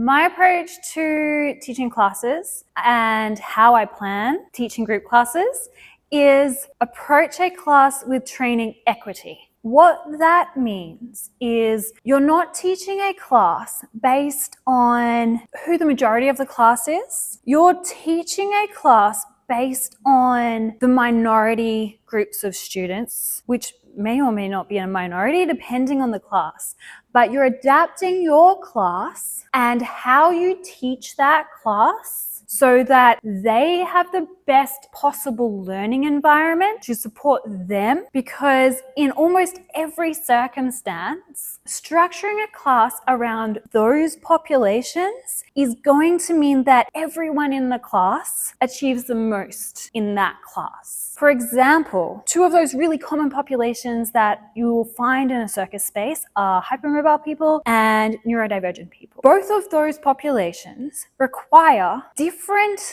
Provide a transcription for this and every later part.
My approach to teaching classes and how I plan teaching group classes is approach a class with training equity. What that means is you're not teaching a class based on who the majority of the class is. You're teaching a class based on the minority groups of students, which may or may not be a minority depending on the class. But you're adapting your class and how you teach that class so that they have the best possible learning environment to support them, because in almost every circumstance, structuring a class around those populations is going to mean that everyone in the class achieves the most in that class. For example, two of those really common populations that you will find in a circus space are hypermobile people and neurodivergent people. Both of those populations require different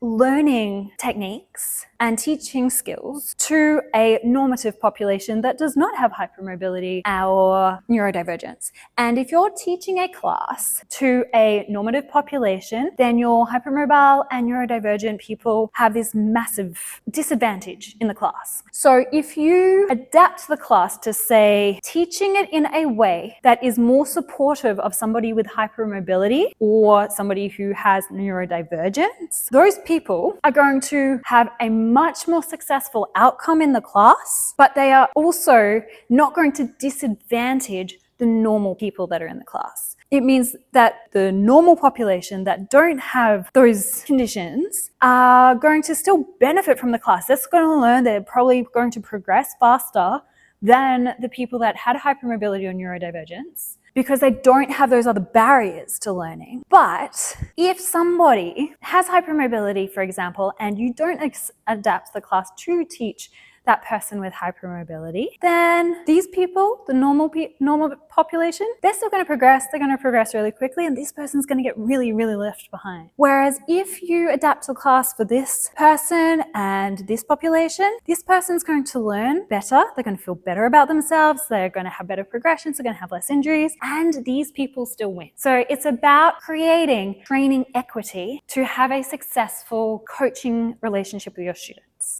learning techniques and teaching skills to a normative population that does not have hypermobility or neurodivergence. And if you're teaching a class to a normative population, then your hypermobile and neurodivergent people have this massive disadvantage in the class. So if you adapt the class to, say, teaching it in a way that is more supportive of somebody with hypermobility or somebody who has neurodivergence, those people are going to have a much more successful outcome in the class, but they are also not going to disadvantage the normal people that are in the class. It means that the normal population that don't have those conditions are going to still benefit from the class. They're going to learn, they're probably going to progress faster than the people that had hypermobility or neurodivergence, because they don't have those other barriers to learning. But if somebody has hypermobility, for example, and you don't adapt the class to teach that person with hypermobility, then these people, the normal population, they're still going to progress. They're going to progress really quickly, and this person's going to get really, really left behind. Whereas if you adapt the class for this person and this population, this person's going to learn better. They're going to feel better about themselves. They're going to have better progressions. They're going to have less injuries, and these people still win. So it's about creating training equity to have a successful coaching relationship with your students.